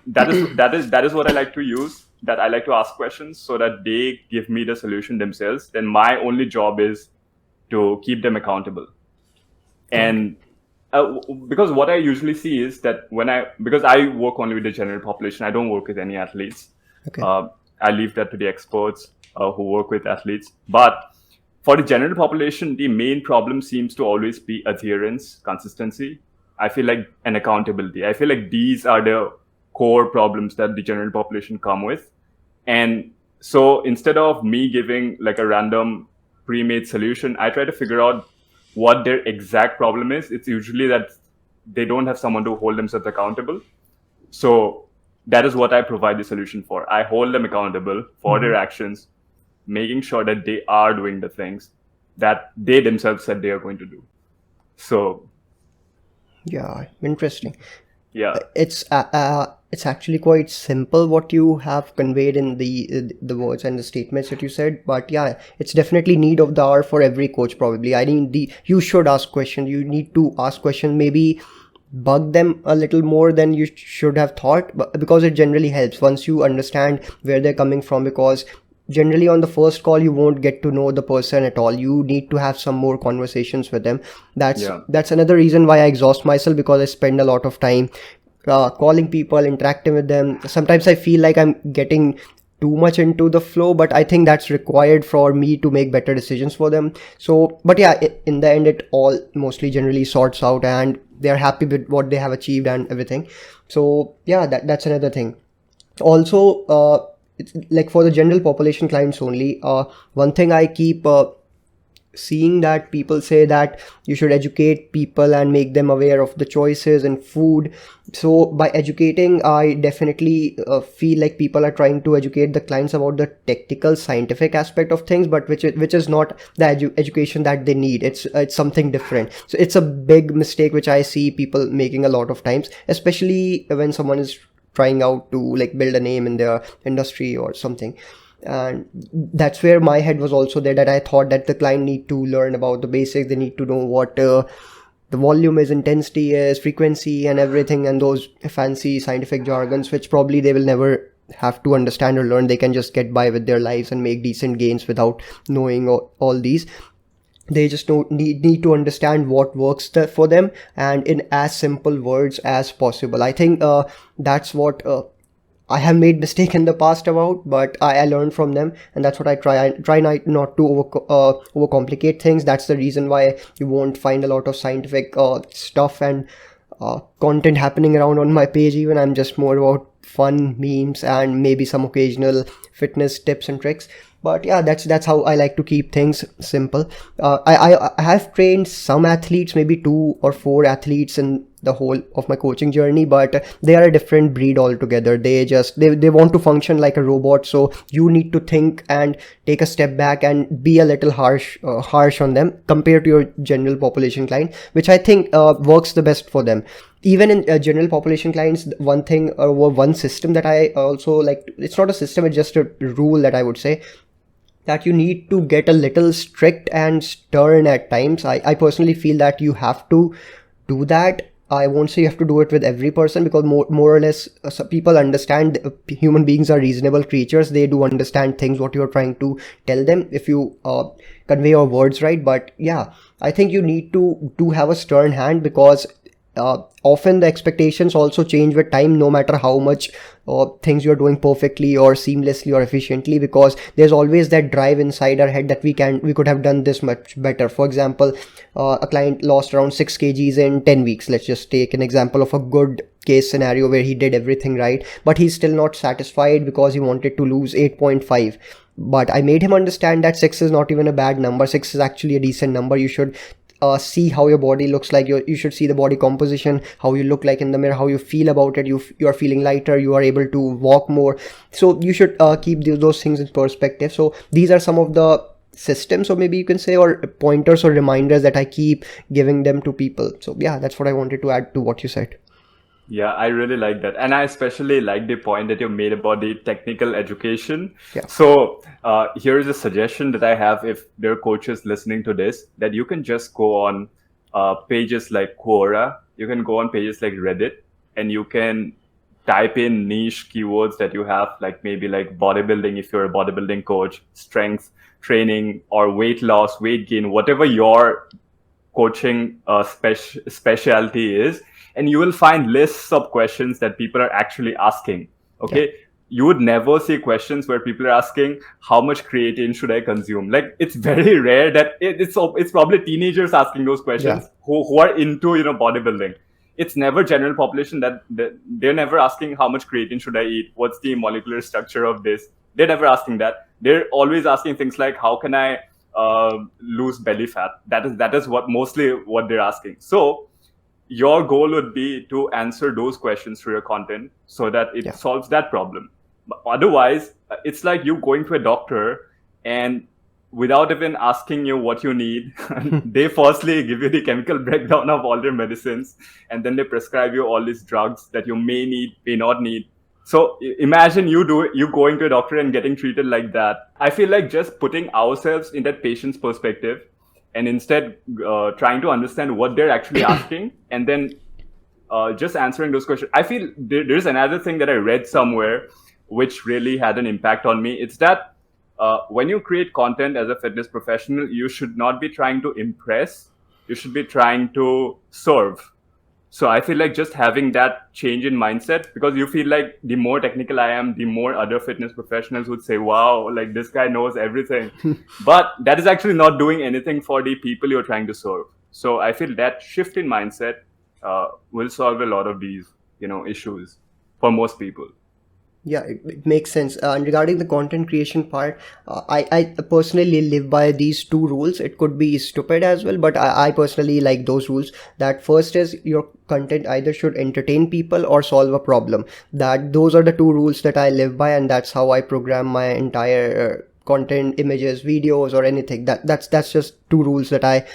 that is what I like to use. That I like to ask questions so that they give me the solution themselves. Then my only job is to keep them accountable. And because what I usually see is that because I work only with the general population, I don't work with any athletes. Okay. I leave that to the experts who work with athletes. But For the general population, the main problem seems to always be adherence, consistency. I feel like, and accountability. I feel like these are the core problems that the general population come with. And so instead of me giving like a random pre-made solution, I try to figure out what their exact problem is. It's usually that they don't have someone to hold themselves accountable. So that is what I provide the solution for. I hold them accountable for their actions, making sure that they are doing the things that they themselves said they are going to do. So Yeah, interesting. yeah, It's actually quite simple what you have conveyed in the words and the statements that you said. But yeah, it's definitely need of the hour for every coach probably. I mean, you should ask questions. You need to ask questions. Maybe bug them a little more than you should have thought, but because it generally helps once you understand where they're coming from. Because generally on the first call you won't get to know the person at all. You need to have some more conversations with them. that's yeah, that's another reason why I exhaust myself, because I spend a lot of time calling people, interacting with them. Sometimes I feel like I'm getting too much into the flow, but I think that's required for me to make better decisions for them. So but yeah, in the end it all mostly generally sorts out and they're happy with what they have achieved and everything. So yeah, that's another thing. Also it's like for the general population clients only, one thing I keep seeing that people say that you should educate people and make them aware of the choices in food. So by educating, I definitely feel like people are trying to educate the clients about the technical scientific aspect of things, but which is not the education that they need. It's something different. So it's a big mistake which I see people making a lot of times, especially when someone is trying out to like build a name in their industry or something. And that's where my head was also there, that I thought that the client need to learn about the basics. They need to know what the volume is, intensity is, frequency and everything, and those fancy scientific jargons which probably they will never have to understand or learn. They can just get by with their lives and make decent gains without knowing all these. They just need to understand what works for them, and in as simple words as possible. I think that's what I have made mistake in the past about, but I learned from them, and that's what I try. I try not to overcomplicate things. That's the reason why you won't find a lot of scientific stuff and content happening around on my page. Even I'm just more about fun memes and maybe some occasional fitness tips and tricks. But yeah, that's how I like to keep things simple. I have trained some athletes, maybe 2 or 4 athletes in the whole of my coaching journey, but they are a different breed altogether. They want to function like a robot. So you need to think and take a step back and be a little harsh on them compared to your general population client, which I think works the best for them. Even in general population clients, one thing or one system that I also like, it's not a system, it's just a rule that I would say, that you need to get a little strict and stern at times. I personally feel that you have to do that. I won't say you have to do it with every person, because more or less some people understand human beings are reasonable creatures. They do understand things what you're trying to tell them if you convey your words right. But yeah, I think you need to have a stern hand, because often the expectations also change with time, no matter how much things you're doing perfectly or seamlessly or efficiently, because there's always that drive inside our head that we could have done this much better. For example, a client lost around 6 kgs in 10 weeks. Let's just take an example of a good case scenario where he did everything right, but he's still not satisfied because he wanted to lose 8.5. But I made him understand that 6 is not even a bad number. 6 is actually a decent number. You should see how your body looks like. You should see the body composition, how you look like in the mirror, how you feel about it. You are feeling lighter, you are able to walk more. So you should keep those things in perspective. So these are some of the systems, or maybe you can say, or pointers or reminders that I keep giving them to people. So yeah, that's what I wanted to add to what you said. yeah, I really like that. And I especially like the point that you made about the technical education. Yeah. So here's a suggestion that I have if there are coaches listening to this, that you can just go on pages like Quora, you can go on pages like Reddit, and you can type in niche keywords that you have, like maybe like bodybuilding, if you're a bodybuilding coach, strength training, or weight loss, weight gain, whatever your coaching specialty is, and you will find lists of questions that people are actually asking. Okay, you would never see questions where people are asking how much creatine should I consume. Like, it's very rare that it's probably teenagers asking those questions who are into, bodybuilding. It's never general population that they're never asking how much creatine should I eat, what's the molecular structure of this. They're never asking that. They're always asking things like, how can I lose belly fat? That is what mostly what they're asking. So your goal would be to answer those questions through your content so that it solves that problem. But otherwise, it's like you going to a doctor and without even asking you what you need, they firstly give you the chemical breakdown of all their medicines, and then they prescribe you all these drugs that you may need, may not need. So imagine you going to a doctor and getting treated like that. I feel like just putting ourselves in that patient's perspective and instead trying to understand what they're actually asking and then just answering those questions. I feel there's another thing that I read somewhere which really had an impact on me. It's that when you create content as a fitness professional, you should not be trying to impress. You should be trying to serve. So I feel like just having that change in mindset, because you feel like the more technical I am, the more other fitness professionals would say, wow, like this guy knows everything. But that is actually not doing anything for the people you're trying to serve. So I feel that shift in mindset will solve a lot of these, issues for most people. Yeah, it makes sense. And regarding the content creation part, I personally live by these two rules. It could be stupid as well, but I personally like those rules. That first is your content either should entertain people or solve a problem. Those are the two rules that I live by, and that's how I program my entire content, images, videos, or anything. That's just two rules that I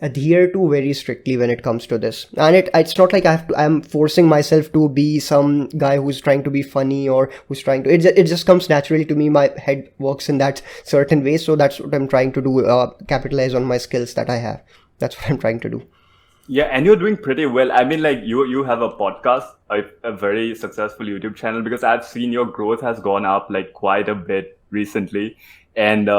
adhere to very strictly when it comes to this. And it's not like I'm forcing myself to be some guy who's trying to be funny or who's trying to, it just comes naturally to me. My head works in that certain way, so that's what I'm trying to do, capitalize on my skills that I have. That's what I'm trying to do. Yeah, and you're doing pretty well. I mean, like you have a podcast, a very successful YouTube channel, because I've seen your growth has gone up like quite a bit recently, and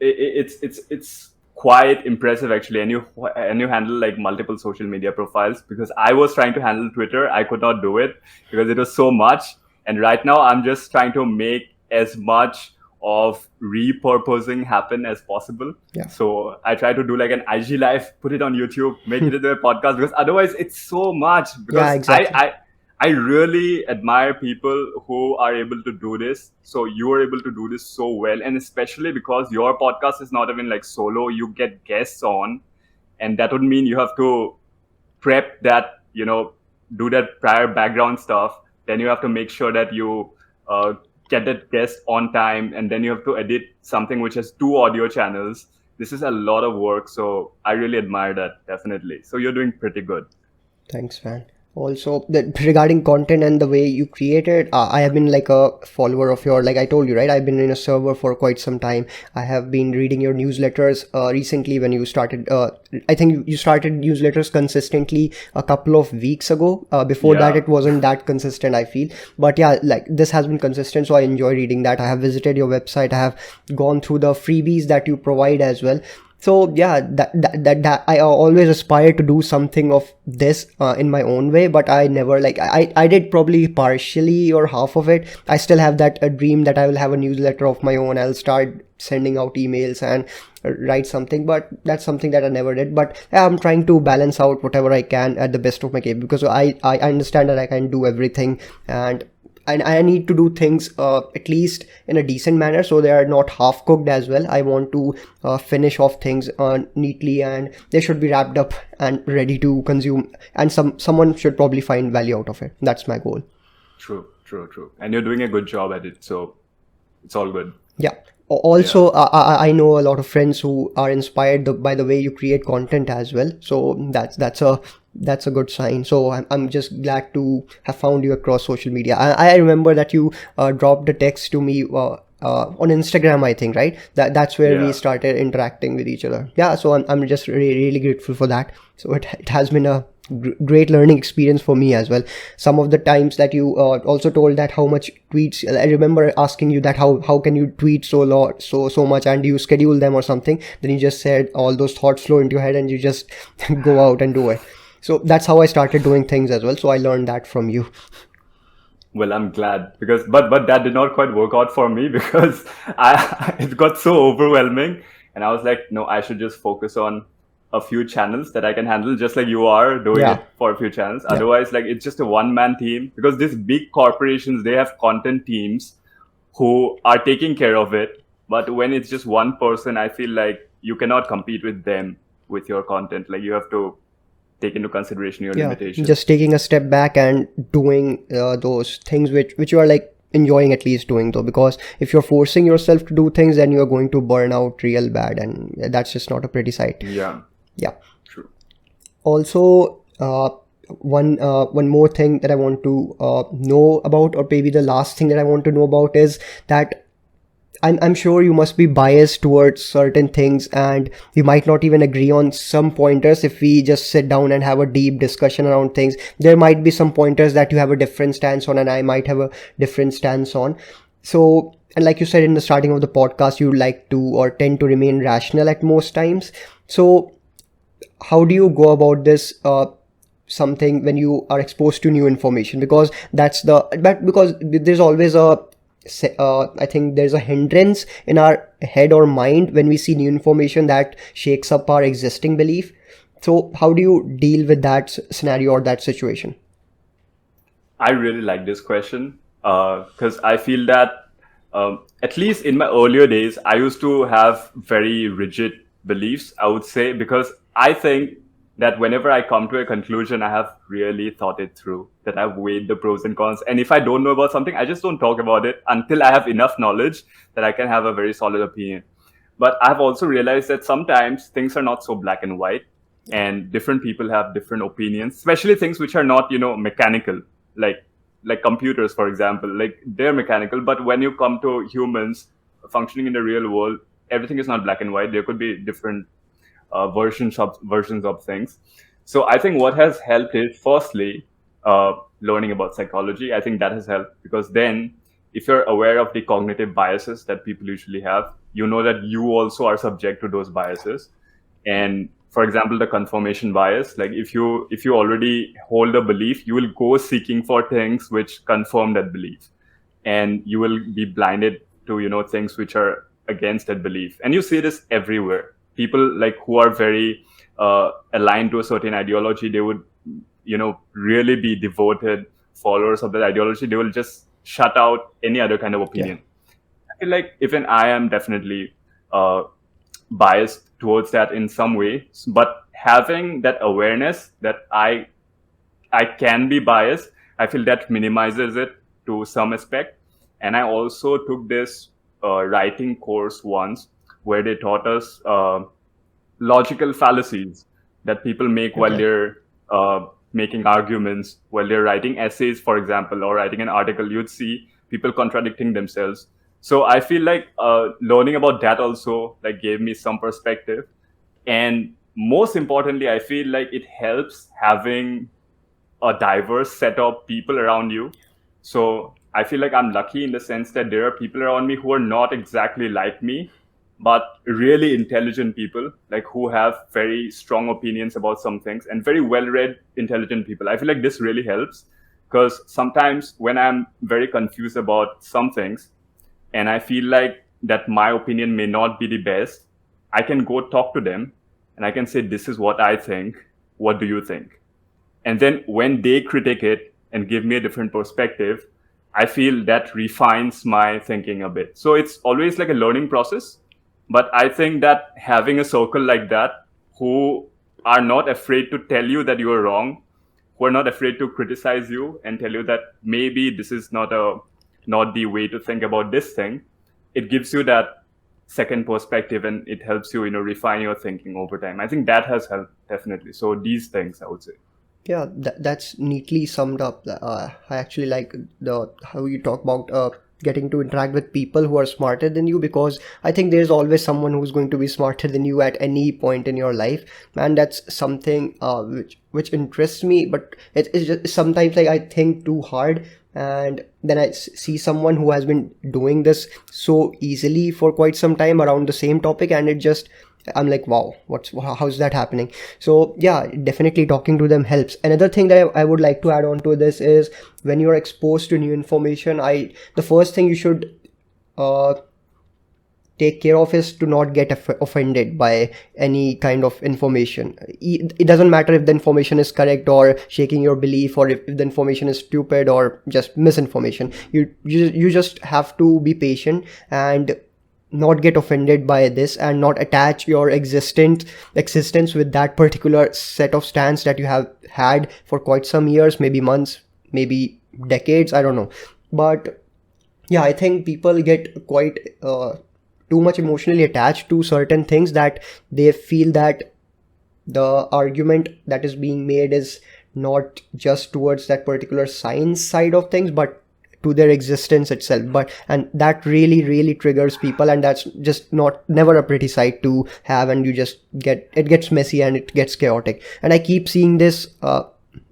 it's quite impressive actually. And you handle like multiple social media profiles, because I was trying to handle Twitter. I could not do it because it was so much. And right now I'm just trying to make as much of repurposing happen as possible. Yeah. So I try to do like an IG live, put it on YouTube, make it into a podcast, because otherwise it's so much. Because yeah, exactly. I really admire people who are able to do this. So you are able to do this so well. And especially because your podcast is not even like solo, you get guests on. And that would mean you have to prep that, do that prior background stuff. Then you have to make sure that you get that guest on time. And then you have to edit something which has 2 audio channels. This is a lot of work. So I really admire that, definitely. So you're doing pretty good. Thanks, man. Also, regarding content and the way you create it, I have been like a follower of your, like I told you, right? I've been in a server for quite some time. I have been reading your newsletters recently when you started. I think you started newsletters consistently a couple of weeks ago. Before that, it wasn't that consistent, I feel. But yeah, like this has been consistent, so I enjoy reading that. I have visited your website. I have gone through the freebies that you provide as well. So yeah, that I always aspire to do something of this in my own way, but I never I did probably partially or half of it. I still have that dream that I will have a newsletter of my own. I'll start sending out emails and write something, but that's something that I never did. But yeah, I'm trying to balance out whatever I can at the best of my game, because I understand that I can do everything, and I need to do things at least in a decent manner, so they are not half cooked as well. I want to finish off things neatly, and they should be wrapped up and ready to consume, and someone should probably find value out of it. That's my goal. True. And you're doing a good job at it, so it's all good. Yeah. Also, I know a lot of friends who are inspired by the way you create content as well. So that's a good sign. So I'm just glad to have found you across social media. I remember that you dropped a text to me on Instagram, I think, right? That's where we started interacting with each other. Yeah, so I'm just really grateful for that. So it has been a great learning experience for me as well. Some of the times that you also told that how much tweets, I remember asking you that how can you tweet so much, and do you schedule them or something? Then you just said all those thoughts flow into your head and you just go out and do it. So that's how I started doing things as well. So I learned that from you. Well, I'm glad because, but that did not quite work out for me because it got so overwhelming, and I was like, no, I should just focus on a few channels that I can handle, just like you are doing Yeah, it for a few channels. yeah, Otherwise, like it's just a one man team because these big corporations, they have content teams who are taking care of it. But when it's just one person, I feel like you cannot compete with them with your content. Like you have to take into consideration your yeah. limitations. Just taking a step back and doing those things which you are like enjoying at least doing though, because if you're forcing yourself to do things, then you're going to burn out real bad, and that's just not a pretty sight. Yeah, Yeah. true. Also, one more thing that I want to know about, or maybe the last thing that I want to know about, is that I'm sure you must be biased towards certain things, and we might not even agree on some pointers. If we just sit down and have a deep discussion around things, there might be some pointers that you have a different stance on and I might have a different stance on. So, and like you said in the starting of the podcast, you like to or tend to remain rational at most times. So how do you go about this something when you are exposed to new information? Because because there's always a I think there's a hindrance in our head or mind when we see new information that shakes up our existing belief. So how do you deal with that scenario or that situation? I really like this question because I feel that at least in my earlier days, I used to have very rigid beliefs, I would say, because I think that whenever I come to a conclusion, I have really thought it through, that I've weighed the pros and cons. And if I don't know about something, I just don't talk about it until I have enough knowledge that I can have a very solid opinion. But I've also realized that sometimes things are not so black and white, and different people have different opinions, especially things which are not, mechanical, like computers, for example. Like they're mechanical, but when you come to humans functioning in the real world, everything is not black and white. There could be different versions of things. So I think what has helped is firstly learning about psychology. I think that has helped because then if you're aware of the cognitive biases that people usually have, you know that you also are subject to those biases. And for example, the confirmation bias, like if you already hold a belief, you will go seeking for things which confirm that belief, and you will be blinded to things which are against that belief. And you see this everywhere. People like who are very aligned to a certain ideology, they would really be devoted followers of that ideology. They will just shut out any other kind of Yeah, opinion. I feel like even I am definitely uh, biased towards that in some way, but having that awareness that I can be biased, I feel that minimizes it to some aspect. And I also took this writing course once where they taught us logical fallacies that people make while okay. they're making arguments, while they're writing essays, for example, or writing an article. You'd see people contradicting themselves. So I feel like learning about that also like gave me some perspective. And most importantly, I feel like it helps having a diverse set of people around you. So I feel like I'm lucky in the sense that there are people around me who are not exactly like me, but really intelligent people, like who have very strong opinions about some things, and very well-read, intelligent people. I feel like this really helps because sometimes when I'm very confused about some things and I feel like that my opinion may not be the best, I can go talk to them and I can say, this is what I think. What do you think? And then when they critique it and give me a different perspective, I feel that refines my thinking a bit. So it's always like a learning process. But I think that having a circle like that, who are not afraid to tell you that you are wrong, who are not afraid to criticize you and tell you that maybe this is not the way to think about this thing, it gives you that second perspective, and it helps you refine your thinking over time. I think that has helped definitely. So these things, I would say. Yeah, that's neatly summed up. I actually like the how you talk about getting to interact with people who are smarter than you, because I think there's always someone who's going to be smarter than you at any point in your life, and that's something which interests me. But it's just sometimes like I think too hard, and then I see someone who has been doing this so easily for quite some time around the same topic, and it just I'm like, wow, how's that happening? So yeah, definitely talking to them helps. Another thing that I would like to add on to this is, when you're exposed to new information, the first thing you should uh, take care of is to not get offended by any kind of information. It doesn't matter if the information is correct or shaking your belief, or if the information is stupid or just misinformation. You just have to be patient and not get offended by this, and not attach your existence with that particular set of stance that you have had for quite some years, maybe months, maybe decades, I don't know. But yeah, I think people get quite too much emotionally attached to certain things, that they feel that the argument that is being made is not just towards that particular science side of things, but to their existence itself. And that really triggers people, and that's just never a pretty sight to have. And it gets messy and it gets chaotic. And I keep seeing this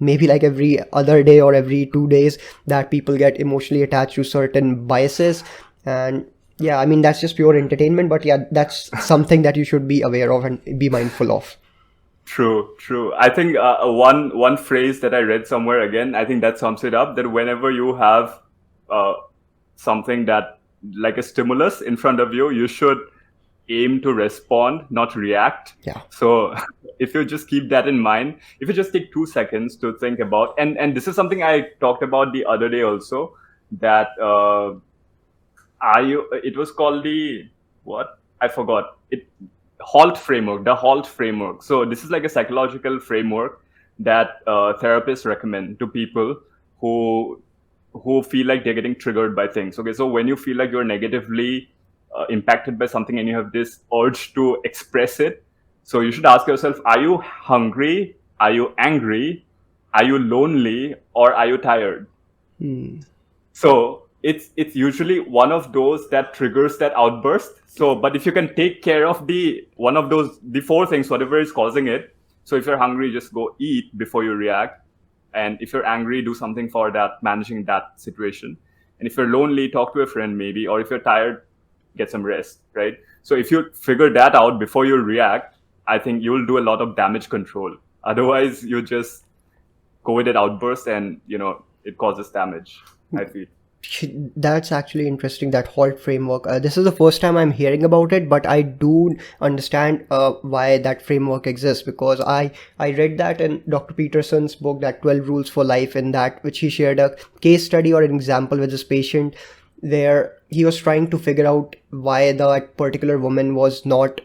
maybe like every other day or every 2 days, that people get emotionally attached to certain biases. And yeah, I mean, that's just pure entertainment, but yeah, that's something that you should be aware of and be mindful of. True. I think one phrase that I read somewhere, again, I think that sums it up, that whenever you have something that, like a stimulus in front of you, you should aim to respond, not react. Yeah. So if you just keep that in mind, if you just take 2 seconds to think about, and this is something I talked about the other day also, that it was called what? I forgot it. The HALT framework. So this is like a psychological framework that therapists recommend to people who feel like they're getting triggered by things. Okay, so when you feel like you're negatively impacted by something and you have this urge to express it, so you should ask yourself, are you hungry? Are you angry? Are you lonely? Or are you tired? So it's usually one of those that triggers that outburst. So, but if you can take care of the 4 things, whatever is causing it. So if you're hungry, just go eat before you react. And if you're angry, do something for that, managing that situation. And if you're lonely, talk to a friend maybe. Or if you're tired, get some rest, right? So if you figure that out before you react, I think you'll do a lot of damage control. Otherwise, you just go with that outburst and, it causes damage, I feel. That's actually interesting, that HALT framework. This is the first time I'm hearing about it, but I do understand why that framework exists, because I read that in Dr. Peterson's book, that 12 Rules for Life, in that which he shared a case study or an example with his patient, where he was trying to figure out why that particular woman was not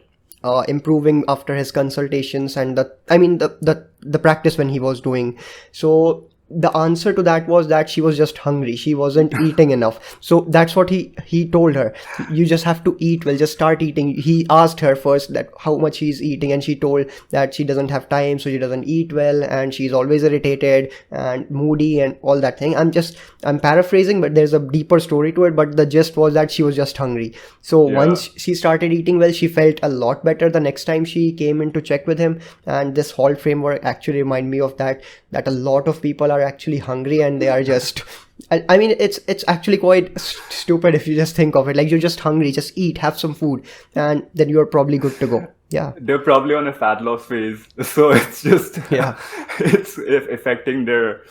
improving after his consultations, and the practice when he was doing. So the answer to that was that she was just hungry. She wasn't eating enough. So that's what he told her. You just have to eat well. Just start eating. He asked her first that how much she's eating, and she told that she doesn't have time, so she doesn't eat well, and she's always irritated and moody and all that thing. I'm paraphrasing, but there's a deeper story to it. But the gist was that she was just hungry. So once she started eating well, she felt a lot better the next time she came in to check with him. And this HALT framework actually reminded me of that a lot of people are actually hungry, and they are just, I mean, it's actually quite stupid if you just think of it. Like, you're just hungry, just eat, have some food, and then you're probably good to go. Yeah, they're probably on a fat loss phase, so it's just it's affecting their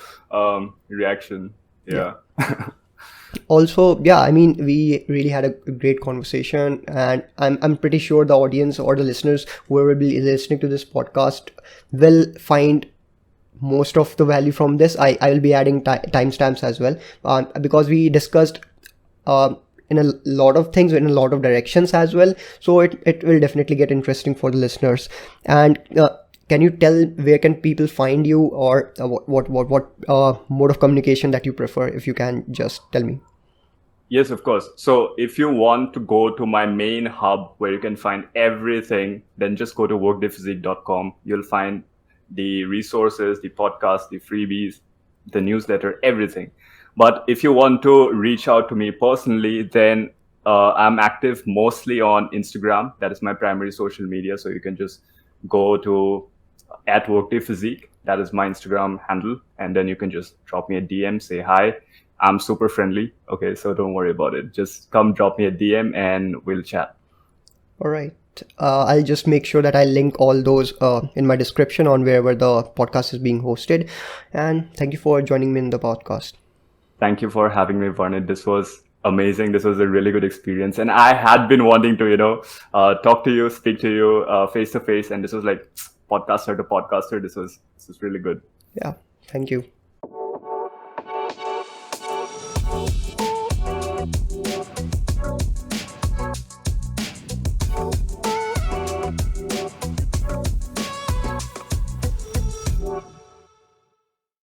reaction. Also, yeah, I mean, we really had a great conversation, and I'm pretty sure the audience or the listeners, whoever will be listening to this podcast, will find most of the value from this. I will be adding timestamps as well, because we discussed in a lot of things, in a lot of directions as well. So it will definitely get interesting for the listeners. And can you tell where can people find you, or what mode of communication that you prefer, if you can just tell me? Yes, of course. So if you want to go to my main hub where you can find everything, then just go to workdayphysique.com. You'll find the resources, the podcast, the freebies, the newsletter, everything. But if you want to reach out to me personally, then I'm active mostly on Instagram. That is my primary social media. So you can just go to @Workday Physique. That is my Instagram handle. And then you can just drop me a DM, say hi. I'm super friendly. Okay, so don't worry about it. Just come drop me a DM and we'll chat. All right. I'll just make sure that I link all those in my description on wherever the podcast is being hosted. And thank you for joining me in the podcast. Thank you for having me, Varnit. This was amazing. This was a really good experience. And I had been wanting to, talk to you, speak to you face to face. And this was like podcaster to podcaster. This was really good. Yeah, thank you.